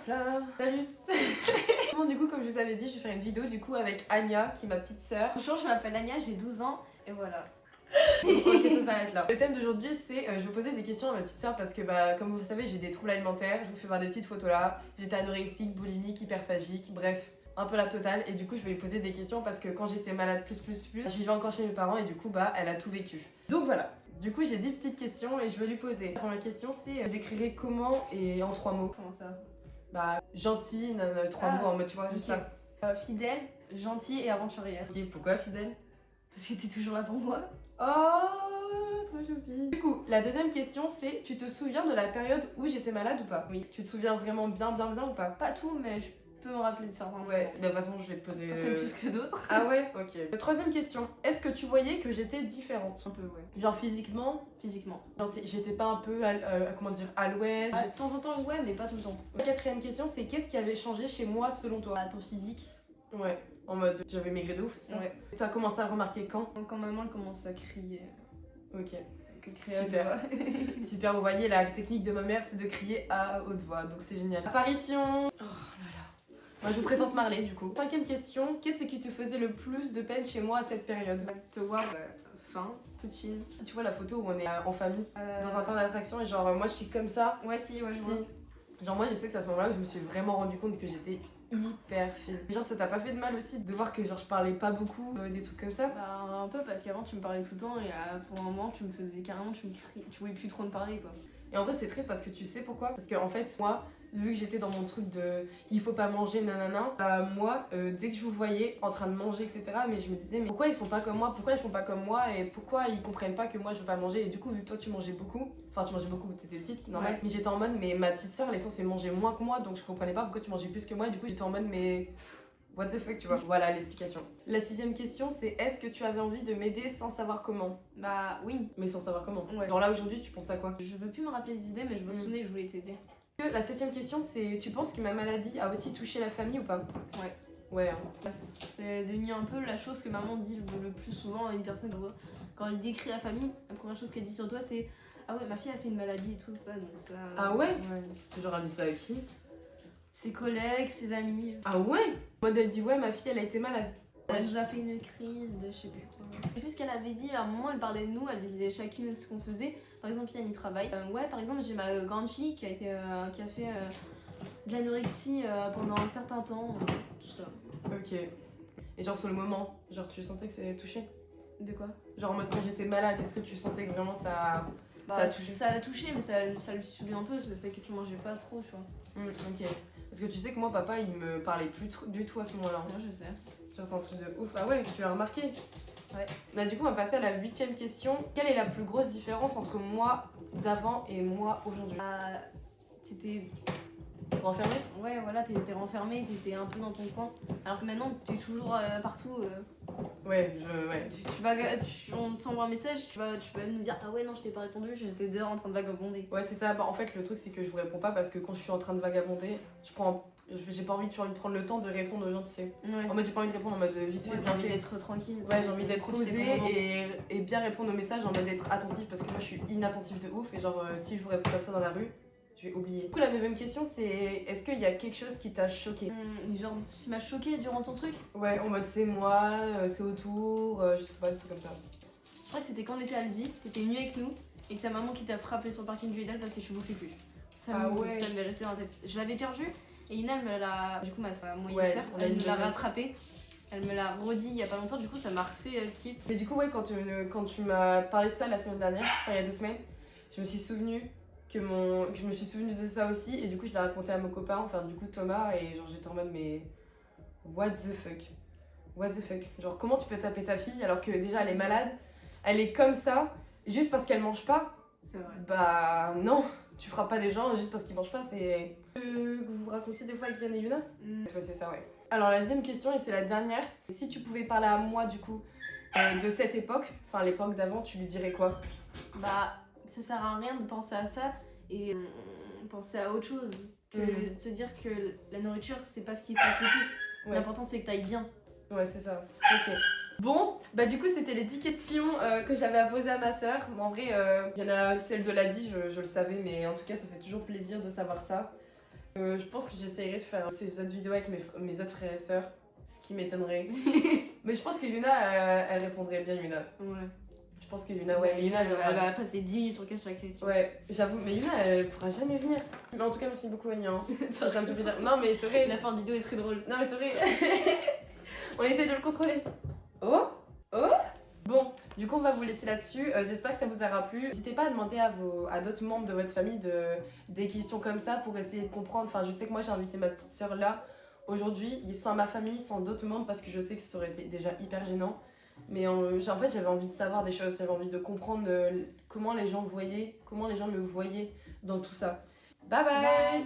là. Salut. Bon, du coup, comme je vous avais dit, je vais faire une vidéo du coup avec Anya, qui est ma petite sœur. Bonjour, je m'appelle Anya, j'ai 12 ans et voilà. Ok, ça s'arrête là. Le thème d'aujourd'hui, c'est je vais poser des questions à ma petite sœur parce que, comme vous le savez, j'ai des troubles alimentaires. Je vous fais voir des petites photos là. J'étais anorexique, boulimique, hyperphagique, bref, un peu la totale. Et du coup, je vais lui poser des questions parce que quand j'étais malade, je vivais encore chez mes parents et du coup, elle a tout vécu. Donc voilà. Du coup, j'ai 10 petites questions et je vais lui poser. La première question, c'est je décrirais comment et en 3 mots. Comment ça? Gentil, 3 mots en mode, tu vois, juste ok. ça. Fidèle, gentille et aventurière. Ok, pourquoi fidèle? Parce que t'es toujours là pour moi. Oh, trop choupi. Du coup, la deuxième question, c'est tu te souviens de la période où j'étais malade ou pas? Oui. Tu te souviens vraiment bien ou pas? Pas tout, mais je peux me rappeler de certains. Ouais, de toute façon, je vais te poser. Certaines plus que d'autres. Ah ouais, ok. Troisième question, est-ce que tu voyais que j'étais différente? Un peu, ouais. Genre physiquement? Physiquement. Genre j'étais pas un peu, comment dire, à l'ouest? De temps en temps, ouais, mais pas tout le temps. Quatrième question, c'est qu'est-ce qui avait changé chez moi selon toi? Ton physique. Ouais, en mode j'avais maigri de ouf, c'est ça? Ouais. Tu as commencé à le remarquer quand? Quand maman elle commence à crier. Ok. Que crier à Super. haute voix. Super, vous voyez, la technique de ma mère, c'est de crier à haute voix, donc c'est génial. Apparition. Oh là là. Moi, je vous présente Marley, du coup. Cinquième question, qu'est-ce qui te faisait le plus de peine chez moi à cette période? Te voir fin, toute fine. Tu vois la photo où on est en famille, dans un parc d'attractions, et genre, moi, je suis comme ça. Ouais, si, ouais, je vois. Genre, moi, je sais que c'est à ce moment-là où je me suis vraiment rendu compte que j'étais hyper fine. Genre, ça t'a pas fait de mal aussi de voir que genre je parlais pas beaucoup, des trucs comme ça? Un peu parce qu'avant tu me parlais tout le temps et pour un moment tu me faisais carrément, tu voulais plus trop me parler quoi. Et en vrai c'est triste parce que tu sais pourquoi? Parce que en fait moi, vu que j'étais dans mon truc de il faut pas manger nanana, moi dès que je vous voyais en train de manger etc, mais je me disais mais pourquoi ils sont pas comme moi, pourquoi ils font pas comme moi et pourquoi ils comprennent pas que moi je veux pas manger? Et du coup vu que toi tu mangeais beaucoup, t'étais petite normal, ouais. Mais j'étais en mode mais ma petite soeur elle est censée manger moins que moi donc je comprenais pas pourquoi tu mangeais plus que moi et du coup j'étais en mode mais what the fuck, tu vois. Voilà l'explication. La sixième question, c'est est-ce que tu avais envie de m'aider sans savoir comment? Bah oui. Mais sans savoir comment. Ouais. Genre là aujourd'hui, tu penses à quoi? Je veux plus me rappeler des idées, mais je me souvenais que je voulais t'aider. La septième question, c'est tu penses que ma maladie a aussi touché la famille ou pas? Ouais. Ouais. Hein. C'est devenu un peu la chose que maman dit le plus souvent à une personne quand elle décrit la famille. La première chose qu'elle dit sur toi, c'est ah ouais, ma fille a fait une maladie et tout ça, donc ça. Ah ouais? Ouais. Genre elle dit ça à qui? Ses collègues, ses amis. Ah ouais? Moi elle dit ouais, ma fille elle a été malade. Elle nous a fait une crise de je sais plus quoi. Je sais plus ce qu'elle avait dit, à un moment elle parlait de nous, elle disait chacune ce qu'on faisait. Par exemple, Yann il travaille. Ouais, par exemple, j'ai ma grande fille qui a fait de l'anorexie pendant un certain temps, tout ça. Ok. Et genre sur le moment, genre tu sentais que ça avait touché? De quoi? Genre en mode quand j'étais malade, est-ce que tu sentais que vraiment ça a touché? Ça l'a touché, mais ça lui subit un peu le fait que tu mangeais pas trop, tu vois. Ok. Parce que tu sais que moi, papa, il me parlait plus du tout à ce moment-là. Moi, je sais. Genre, c'est un truc de ouf. Ah ouais, tu l'as remarqué? Ouais. Bah, du coup, on va passer à la huitième question. Quelle est la plus grosse différence entre moi d'avant et moi aujourd'hui? T'étais renfermée? Ouais, voilà, t'étais renfermée, t'étais un peu dans ton coin. Alors que maintenant, t'es toujours partout. Ouais, on t'envoie un message, tu vas nous dire ah ouais, non, je t'ai pas répondu, j'étais dehors en train de vagabonder. Ouais, c'est ça. Bah, en fait, le truc, c'est que je vous réponds pas parce que quand je suis en train de vagabonder, j'ai pas envie de prendre le temps de répondre aux gens, tu sais. Ouais. En mode, j'ai pas envie de répondre en mode vite fait, J'ai envie d'être tranquille. Ouais, j'ai envie d'être posée posée et bien répondre aux messages en mode d'être attentive parce que moi, je suis inattentive de ouf et genre, si je vous réponds comme ça dans la rue, je vais oublier. Du coup, la neuvième question, c'est est-ce qu'il y a quelque chose qui t'a choqué? Genre, qui m'a choqué durant ton truc? Ouais, en mode c'est moi, c'est autour, je sais pas, des trucs comme ça. Je crois que c'était quand on était à Aldi, t'étais venue avec nous et que ta maman qui t'a frappé sur le parking du Lidl parce que je bouffais plus. Ça m'est resté dans la tête. Je l'avais perdu et Ina, du coup, ma moyenne sœur, elle me l'a rattrapé. Elle me l'a redit il y a pas longtemps, du coup ça m'a refait tilt. Mais du coup, ouais, quand tu m'as parlé de ça la semaine dernière, enfin il y a 2 semaines, je me suis souvenue de ça aussi et du coup je l'ai raconté à mon copain, enfin du coup Thomas, et genre j'étais en mode mais what the fuck? What the fuck? Genre comment tu peux taper ta fille alors que déjà elle est malade, elle est comme ça, juste parce qu'elle mange pas? C'est vrai. Bah non, tu frappes pas des gens juste parce qu'ils mangent pas, c'est... que vous racontiez des fois avec Yann et Yuna? Ouais, c'est ça, ouais. Alors la deuxième question, et c'est la dernière, si tu pouvais parler à moi du coup de cette époque, enfin l'époque d'avant, tu lui dirais quoi? Bah ça sert à rien de penser à ça et penser à autre chose que de se dire que la nourriture c'est pas ce qui compte le plus. Ouais. L'important c'est que t'ailles bien. Ouais, c'est ça. Ok. Bon, bah du coup c'était les 10 questions que j'avais à poser à ma soeur. En vrai, il y en a celle de l'a dit, je le savais, mais en tout cas ça fait toujours plaisir de savoir ça. Je pense que j'essayerai de faire ces autres vidéos avec mes autres frères et sœurs, ce qui m'étonnerait. Mais je pense que Yuna, elle répondrait bien, Yuna. Ouais. Je pense que Yuna, ouais, Yuna, elle va passer 10 minutes sur chaque question. Ouais, j'avoue, mais Yuna, elle pourra jamais venir. Mais en tout cas, merci beaucoup, Anya. Ça me fait plaisir. Non, mais c'est vrai. La fin de vidéo est très drôle. Non, mais c'est vrai. On essaie de le contrôler. Oh. Bon, du coup, on va vous laisser là-dessus. J'espère que ça vous aura plu. N'hésitez pas à demander à d'autres membres de votre famille des questions comme ça pour essayer de comprendre. Enfin, je sais que moi, j'ai invité ma petite sœur là aujourd'hui. Sans ma famille, sans d'autres membres, parce que je sais que ça aurait été déjà hyper gênant. Mais en fait, j'avais envie de savoir des choses. J'avais envie de comprendre comment les gens me voyaient dans tout ça. Bye bye.